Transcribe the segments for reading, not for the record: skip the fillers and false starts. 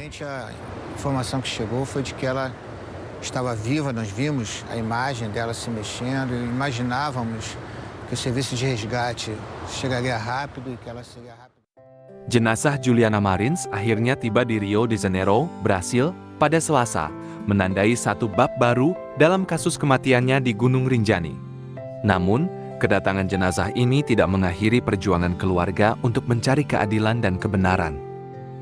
Inicialmente, a informação que chegou foi de que ela estava viva, nós vimos a imagem dela se mexendo e imaginávamos que o serviço de resgate chegaria rápido e que ela seria rápida. Jenazah Juliana Marins akhirnya tiba di Rio de Janeiro, Brasil, pada Selasa, menandai satu bab baru dalam kasus kematiannya di Gunung Rinjani. Namun, kedatangan jenazah ini tidak mengakhiri perjuangan keluarga untuk mencari keadilan dan kebenaran.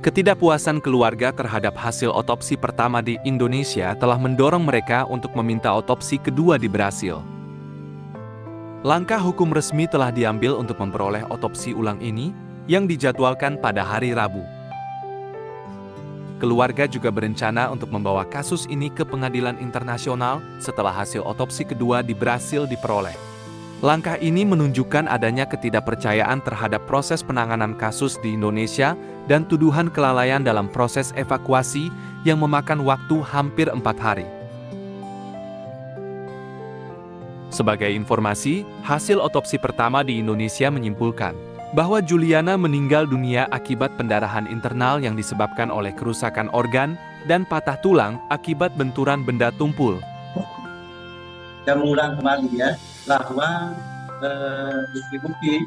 Ketidakpuasan keluarga terhadap hasil otopsi pertama di Indonesia telah mendorong mereka untuk meminta otopsi kedua di Brasil. Langkah hukum resmi telah diambil untuk memperoleh otopsi ulang ini, yang dijadwalkan pada hari Rabu. Keluarga juga berencana untuk membawa kasus ini ke pengadilan internasional setelah hasil otopsi kedua di Brasil diperoleh. Langkah ini menunjukkan adanya ketidakpercayaan terhadap proses penanganan kasus di Indonesia dan tuduhan kelalaian dalam proses evakuasi yang memakan waktu hampir 4 hari. Sebagai informasi, hasil otopsi pertama di Indonesia menyimpulkan bahwa Juliana meninggal dunia akibat pendarahan internal yang disebabkan oleh kerusakan organ dan patah tulang akibat benturan benda tumpul. Saya mengulang kembali ya, bahwa bukti-bukti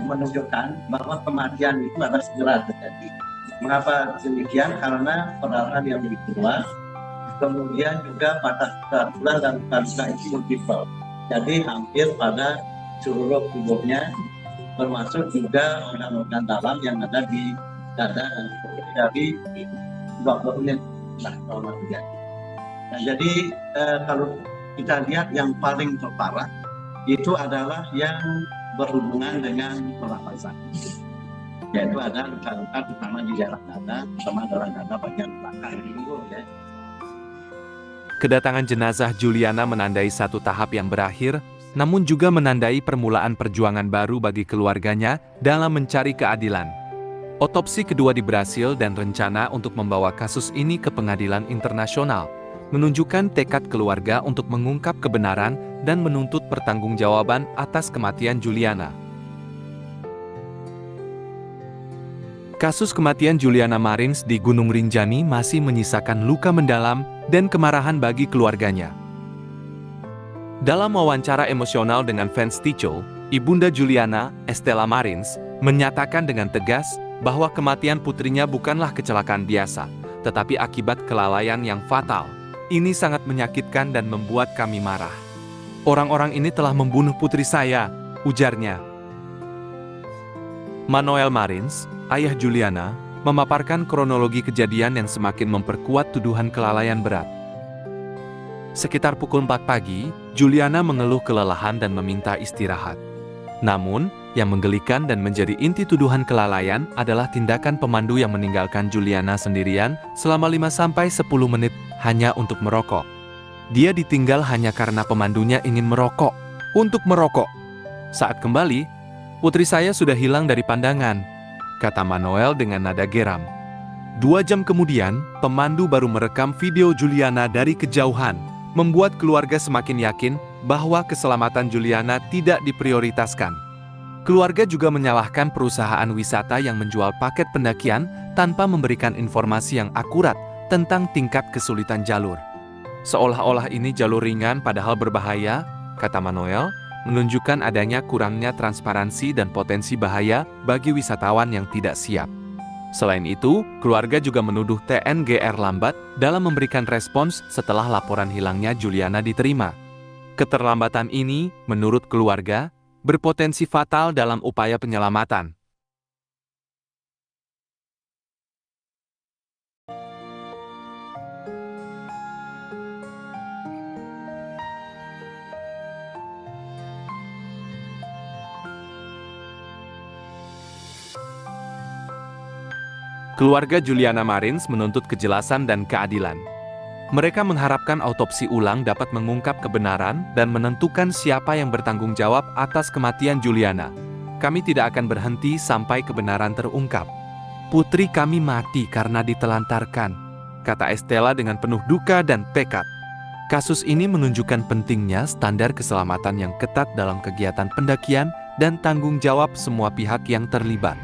menunjukkan bahwa kematian itu harus segera terjadi. Mengapa demikian? Karena pendarahan yang begitu luas, kemudian juga patah tulang dan luka itu multiple. Jadi hampir pada seluruh tubuhnya, termasuk juga organ-organ dalam yang ada di dada dan dari 20 menit kalau terjadi. Nah, jadi kalau kita lihat yang paling terparah itu adalah yang berhubungan dengan pernapasan, yaitu ada luka-luka terutama di daerah dada, terutama daerah dada bagian belakang ya. Kedatangan jenazah Juliana menandai satu tahap yang berakhir, namun juga menandai permulaan perjuangan baru bagi keluarganya dalam mencari keadilan. Otopsi kedua di Brasil dan rencana untuk membawa kasus ini ke pengadilan internasional menunjukkan tekad keluarga untuk mengungkap kebenaran dan menuntut pertanggungjawaban atas kematian Juliana. Kasus kematian Juliana Marins di Gunung Rinjani masih menyisakan luka mendalam dan kemarahan bagi keluarganya. Dalam wawancara emosional dengan fans Ticho, ibunda Juliana, Estela Marins, menyatakan dengan tegas bahwa kematian putrinya bukanlah kecelakaan biasa, tetapi akibat kelalaian yang fatal. Ini sangat menyakitkan dan membuat kami marah. Orang-orang ini telah membunuh putri saya, ujarnya. Manuel Marins, ayah Juliana, memaparkan kronologi kejadian yang semakin memperkuat tuduhan kelalaian berat. Sekitar pukul 4 pagi, Juliana mengeluh kelelahan dan meminta istirahat. Namun, yang menggelikan dan menjadi inti tuduhan kelalaian adalah tindakan pemandu yang meninggalkan Juliana sendirian selama 5-10 menit hanya untuk merokok. Dia ditinggal hanya karena pemandunya ingin merokok. Untuk merokok. Saat kembali, putri saya sudah hilang dari pandangan, kata Manuel dengan nada geram. 2 jam kemudian, pemandu baru merekam video Juliana dari kejauhan, membuat keluarga semakin yakin bahwa keselamatan Juliana tidak diprioritaskan. Keluarga juga menyalahkan perusahaan wisata yang menjual paket pendakian tanpa memberikan informasi yang akurat tentang tingkat kesulitan jalur. Seolah-olah ini jalur ringan padahal berbahaya, kata Manuel, menunjukkan adanya kurangnya transparansi dan potensi bahaya bagi wisatawan yang tidak siap. Selain itu, keluarga juga menuduh TNGR lambat dalam memberikan respons setelah laporan hilangnya Juliana diterima. Keterlambatan ini, menurut keluarga, berpotensi fatal dalam upaya penyelamatan. Keluarga Juliana Marins menuntut kejelasan dan keadilan. Mereka mengharapkan autopsi ulang dapat mengungkap kebenaran dan menentukan siapa yang bertanggung jawab atas kematian Juliana. Kami tidak akan berhenti sampai kebenaran terungkap. Putri kami mati karena ditelantarkan, kata Estela dengan penuh duka dan tekad. Kasus ini menunjukkan pentingnya standar keselamatan yang ketat dalam kegiatan pendakian dan tanggung jawab semua pihak yang terlibat.